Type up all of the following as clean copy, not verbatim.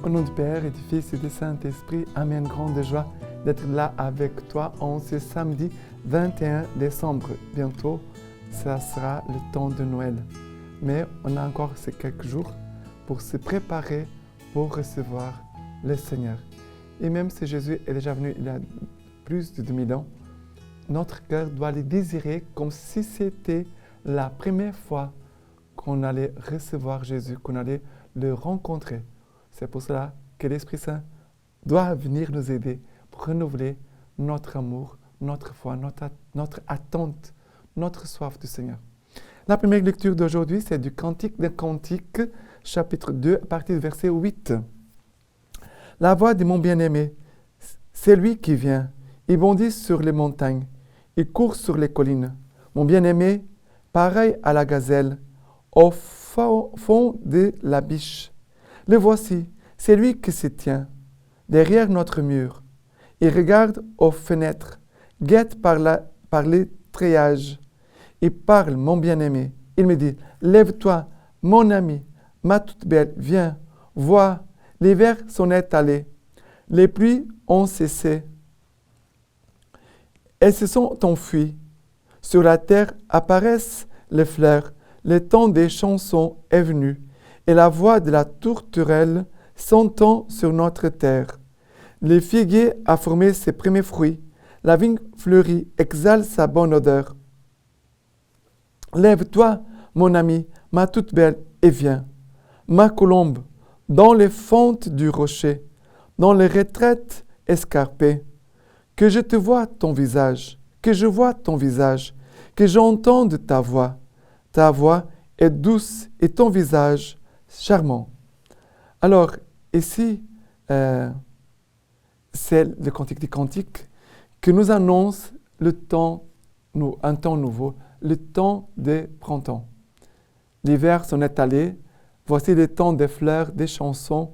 Au nom du Père et du Fils et du Saint-Esprit, Amen. Grande joie d'être là avec toi en ce samedi 21 décembre. Bientôt, ça sera le temps de Noël. Mais on a encore ces quelques jours pour se préparer pour recevoir le Seigneur. Et même si Jésus est déjà venu il y a plus de 2000 ans, notre cœur doit le désirer comme si c'était la première fois qu'on allait recevoir Jésus, qu'on allait le rencontrer. C'est pour cela que l'Esprit Saint doit venir nous aider pour renouveler notre amour, notre foi, notre attente, notre soif du Seigneur. La première lecture d'aujourd'hui, c'est du Cantique des Cantiques, chapitre 2, à partir du verset 8. La voix de mon bien-aimé, c'est lui qui vient. Il bondit sur les montagnes, il court sur les collines. Mon bien-aimé, pareil à la gazelle, au fond de la biche. Le voici, c'est lui qui se tient derrière notre mur. Il regarde aux fenêtres, guette par les treillages. Il parle, mon bien-aimé. Il me dit, lève-toi, mon ami, ma toute belle, viens, vois, l'hiver s'en est allé. Les pluies ont cessé. Elles se sont enfuies. Sur la terre apparaissent les fleurs. Le temps des chansons est venu, et la voix de la tourterelle s'entend sur notre terre. Le figuier a formé ses premiers fruits. La vigne fleurie exhale sa bonne odeur. Lève-toi, mon ami, ma toute belle, et viens. Ma colombe, dans les fentes du rocher, dans les retraites escarpées, que je te vois ton visage, que je vois ton visage, que j'entende ta voix. Ta voix est douce et ton visage charmant. Alors, ici, c'est le Cantique des Cantiques qui nous annonce un temps nouveau, le temps des printemps. L'hiver s'en est allé, voici le temps des fleurs, des chansons,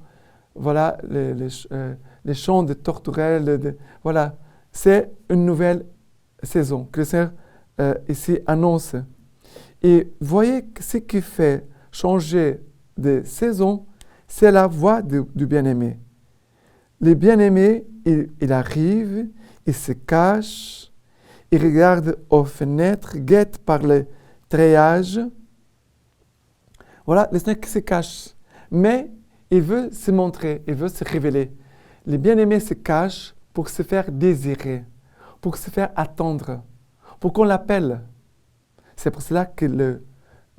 voilà les chants de tourterelles, voilà, c'est une nouvelle saison que le Seigneur ici annonce. Et voyez que ce qui fait changer de saison, c'est la voix du bien-aimé. Le bien-aimé, il arrive, il se cache, il regarde aux fenêtres, guette par les treillages. Voilà, le Seigneur qui se cache. Mais il veut se montrer, il veut se révéler. Le bien-aimé se cache pour se faire désirer, pour se faire attendre, pour qu'on l'appelle. C'est pour cela que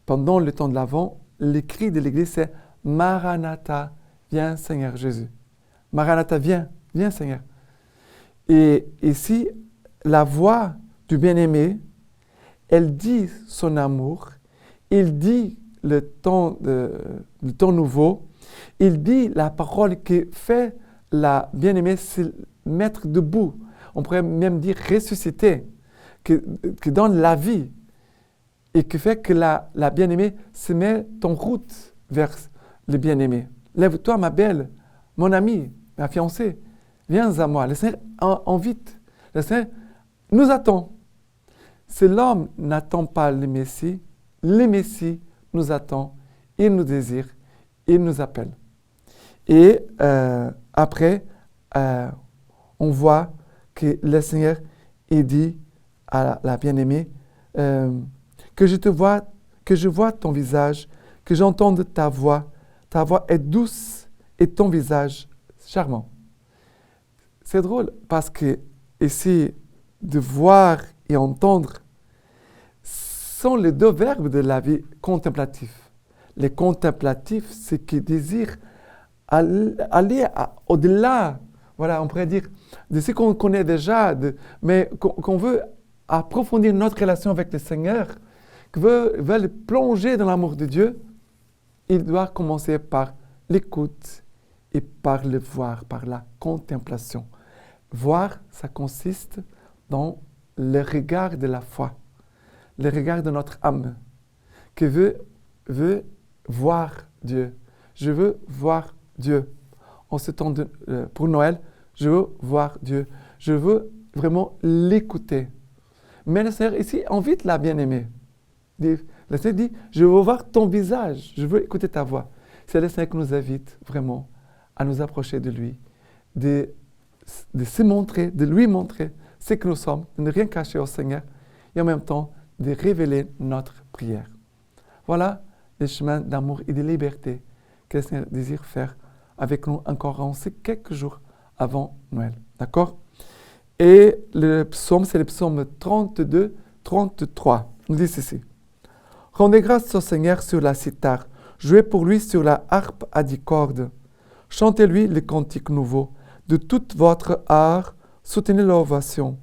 pendant le temps de l'Avent, le cri de l'Église, c'est « Maranatha, viens Seigneur Jésus ». Maranatha, viens Seigneur. Et ici, la voix du bien-aimé, elle dit son amour, il dit le temps nouveau, il dit la parole qui fait la bien-aimée se mettre debout. On pourrait même dire ressusciter, qui donne la vie. Et qui fait que la bien-aimée se met en route vers le bien-aimé. Lève-toi, ma belle, mon ami, ma fiancée, viens à moi. Le Seigneur invite. Le Seigneur nous attend. Si l'homme n'attend pas le Messie nous attend, il nous désire, il nous appelle. Et après, on voit que le Seigneur, il dit à la bien-aimée, que je vois ton visage, que j'entende ta voix est douce et ton visage charmant. C'est drôle parce que ici, de voir et entendre sont les deux verbes de la vie contemplative. Les contemplatifs, c'est qui désirent aller au-delà, voilà, on pourrait dire, de ce qu'on connaît déjà, mais qu'on veut approfondir notre relation avec le Seigneur, veulent plonger dans l'amour de Dieu, il doit commencer par l'écoute et par le voir, par la contemplation. Voir, ça consiste dans le regard de la foi, le regard de notre âme, qui veut voir Dieu. Je veux voir Dieu. En ce temps pour Noël, je veux voir Dieu. Je veux vraiment l'écouter. Mais le Seigneur ici invite la bien-aimée. Le Seigneur dit, je veux voir ton visage, je veux écouter ta voix. C'est le Seigneur qui nous invite vraiment à nous approcher de lui, de se montrer, de lui montrer ce que nous sommes, de ne rien cacher au Seigneur et en même temps de révéler notre prière. Voilà le chemin d'amour et de liberté que le Seigneur désire faire avec nous encore en ces quelques jours avant Noël. D'accord? Et le psaume, c'est le psaume 32, 33. Il dit ceci. Rendez grâce au Seigneur sur la cithare, jouez pour lui sur la harpe à 10 cordes. Chantez-lui les cantiques nouveaux. De toute votre art, soutenez l'ovation.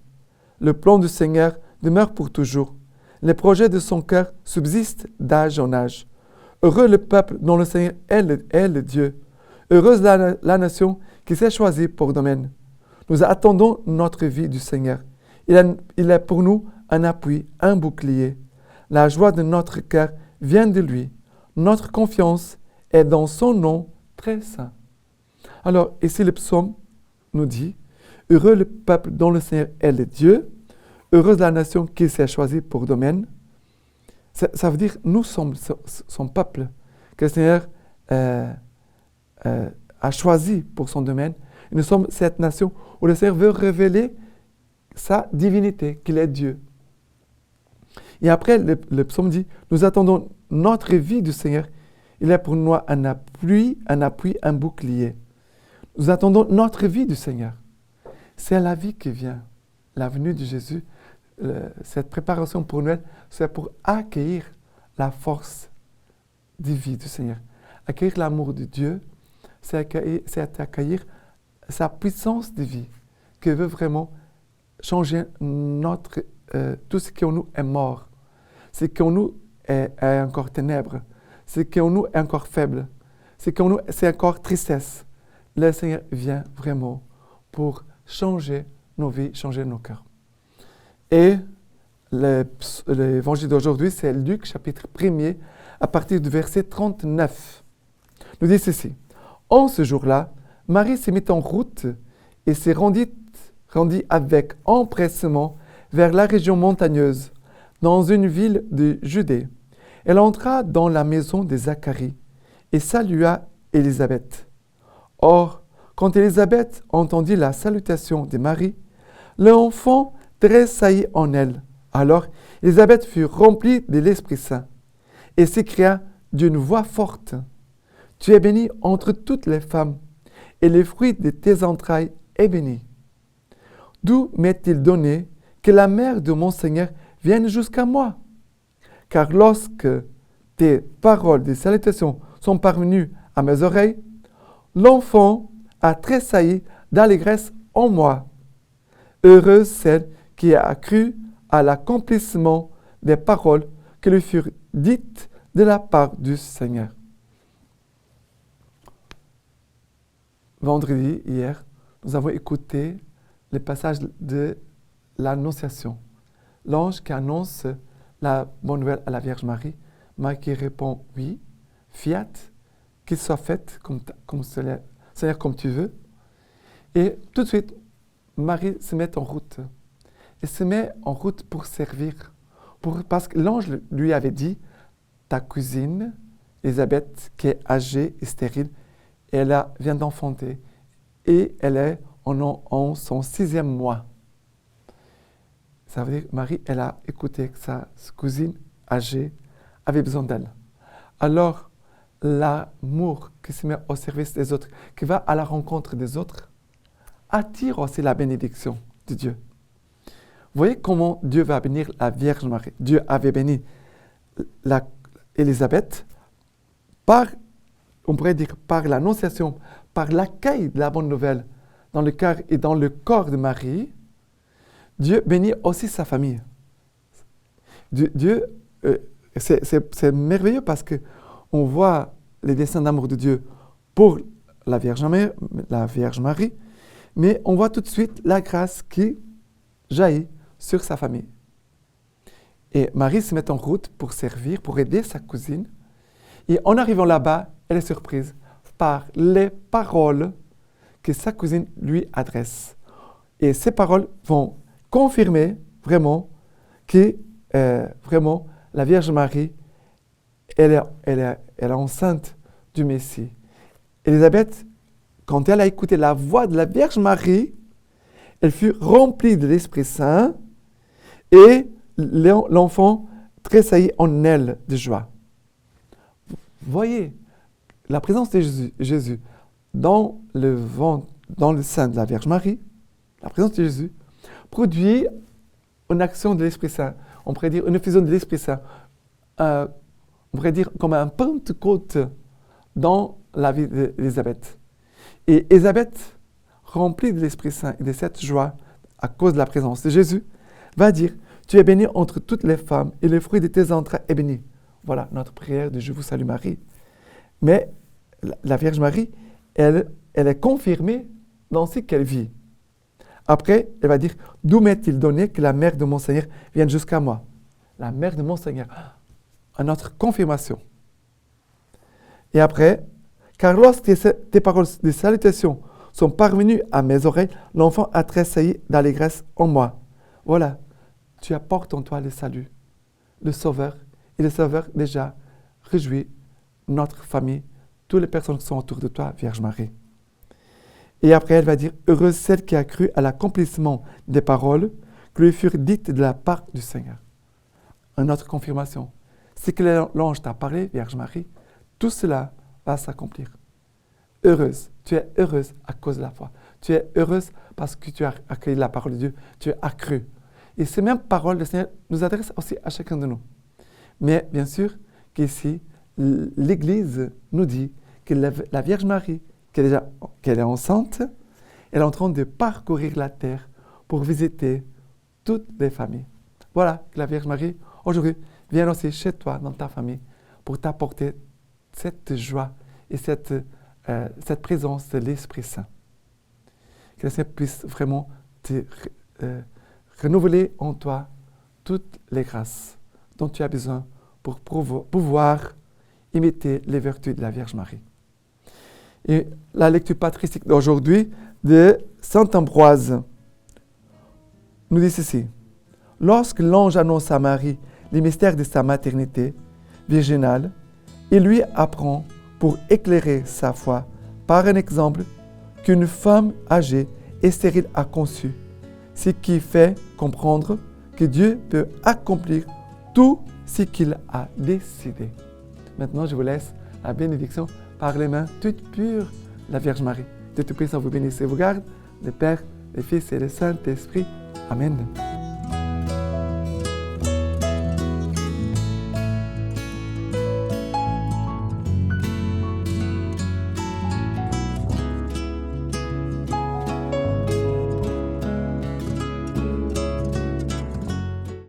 Le plan du Seigneur demeure pour toujours. Les projets de son cœur subsistent d'âge en âge. Heureux le peuple dont le Seigneur est le Dieu. Heureuse la nation qui s'est choisie pour domaine. Nous attendons notre vie du Seigneur. Il est pour nous un appui, un bouclier. La joie de notre cœur vient de lui. Notre confiance est dans son nom très saint. Alors, ici le psaume nous dit, heureux le peuple dont le Seigneur est le Dieu, heureuse la nation qui s'est choisie pour domaine. Ça veut dire, nous sommes son peuple, que le Seigneur a choisi pour son domaine. Et nous sommes cette nation où le Seigneur veut révéler sa divinité, qu'il est Dieu. Et après, le psaume dit, nous attendons notre vie du Seigneur. Il est pour nous un appui, un bouclier. Nous attendons notre vie du Seigneur. C'est la vie qui vient, la venue de Jésus. Cette préparation pour Noël, c'est pour accueillir la force divine du Seigneur. Accueillir l'amour de Dieu, c'est accueillir sa puissance de vie, qui veut vraiment changer tout ce qui en nous est mort, ce qui en nous est encore ténèbres, ce qui en nous est encore faible, ce qui en nous c'est encore tristesse. Le Seigneur vient vraiment pour changer nos vies, changer nos cœurs. Et l'évangile d'aujourd'hui, c'est Luc, chapitre 1er, à partir du verset 39. Nous dit ceci. En ce jour-là, Marie se mit en route et s'est rendit avec empressement vers la région montagneuse, dans une ville de Judée. Elle entra dans la maison de Zacharie et salua Élisabeth. Or, quand Élisabeth entendit la salutation de Marie, l'enfant tressaillit en elle. Alors, Élisabeth fut remplie de l'Esprit Saint et s'écria d'une voix forte, « Tu es bénie entre toutes les femmes, et le fruit de tes entrailles est béni. D'où m'est-il donné que la mère de mon Seigneur vienne jusqu'à moi? Car lorsque tes paroles de salutation sont parvenues à mes oreilles, l'enfant a tressailli d'allégresse en moi. Heureuse celle qui a cru à l'accomplissement des paroles qui lui furent dites de la part du Seigneur. » Vendredi, hier, nous avons écouté le passage de l'Annonciation. L'ange qui annonce la bonne nouvelle à la Vierge Marie. Marie qui répond « Oui, fiat, qu'il soit fait Seigneur, comme tu veux. » Et tout de suite, Marie se met en route. Elle se met en route pour servir. Parce que l'ange lui avait dit, ta cousine, Élisabeth, qui est âgée et stérile, elle vient d'enfanter et elle est en son 6e mois. Ça veut dire que Marie, elle a écouté que sa cousine âgée avait besoin d'elle. Alors, l'amour qui se met au service des autres, qui va à la rencontre des autres, attire aussi la bénédiction de Dieu. Vous voyez comment Dieu va bénir la Vierge Marie. Dieu avait béni Élisabeth on pourrait dire par l'annonciation, par l'accueil de la bonne nouvelle dans le cœur et dans le corps de Marie. Dieu bénit aussi sa famille. C'est merveilleux parce qu'on voit les desseins d'amour de Dieu pour la Vierge Marie, mais on voit tout de suite la grâce qui jaillit sur sa famille. Et Marie se met en route pour servir, pour aider sa cousine. Et en arrivant là-bas, elle est surprise par les paroles que sa cousine lui adresse. Et ces paroles vont confirmer vraiment que vraiment la Vierge Marie, elle est enceinte du Messie. Élisabeth, quand elle a écouté la voix de la Vierge Marie, elle fut remplie de l'Esprit Saint et l'enfant tressaillit en elle de joie. Voyez, la présence de Jésus dans le sein de la Vierge Marie, la présence de Jésus, produit une action de l'Esprit Saint. On pourrait dire une effusion de l'Esprit Saint. On pourrait dire comme un Pentecôte dans la vie d'Élisabeth. Et Élisabeth, remplie de l'Esprit Saint et de cette joie à cause de la présence de Jésus, va dire « Tu es bénie entre toutes les femmes et le fruit de tes entrailles est béni. » Voilà notre prière de « Je vous salue Marie ». Mais la Vierge Marie, elle est confirmée dans ce qu'elle vit. Après, elle va dire « D'où m'est-il donné que la mère de mon Seigneur vienne jusqu'à moi ?» La mère de mon Seigneur, à notre confirmation. Et après, « Car lorsque tes paroles de salutation sont parvenues à mes oreilles, l'enfant a tressailli d'allégresse en moi. » Voilà, tu apportes en toi le salut, le Sauveur, et le Sauveur déjà réjouit notre famille, toutes les personnes qui sont autour de toi, Vierge Marie. Et après, elle va dire « Heureuse celle qui a cru à l'accomplissement des paroles qui lui furent dites de la part du Seigneur. » Une autre confirmation. Ce que l'ange t'a parlé, Vierge Marie, tout cela va s'accomplir. Heureuse, tu es heureuse à cause de la foi. Tu es heureuse parce que tu as accueilli la parole de Dieu, tu as cru. Et ces mêmes paroles, le Seigneur nous adresse aussi à chacun de nous. Mais bien sûr qu'ici, l'Église nous dit que la Vierge Marie, qu'elle est enceinte, elle est en train de parcourir la terre pour visiter toutes les familles. Voilà, que la Vierge Marie, aujourd'hui, vient aussi chez toi, dans ta famille, pour t'apporter cette joie et cette présence de l'Esprit Saint. Que le Seigneur puisse vraiment te renouveler en toi toutes les grâces dont tu as besoin pour pouvoir imiter les vertus de la Vierge Marie. Et la lecture patristique d'aujourd'hui de saint Ambroise nous dit ceci. Lorsque l'ange annonce à Marie les mystères de sa maternité virginale, il lui apprend, pour éclairer sa foi, par un exemple, qu'une femme âgée et stérile a conçu, ce qui fait comprendre que Dieu peut accomplir tout ce qu'il a décidé. Maintenant, je vous laisse la bénédiction par les mains toutes pures de la Vierge Marie. Dieu Tout-Puissant vous bénisse et vous garde, le Père, le Fils et le Saint-Esprit. Amen.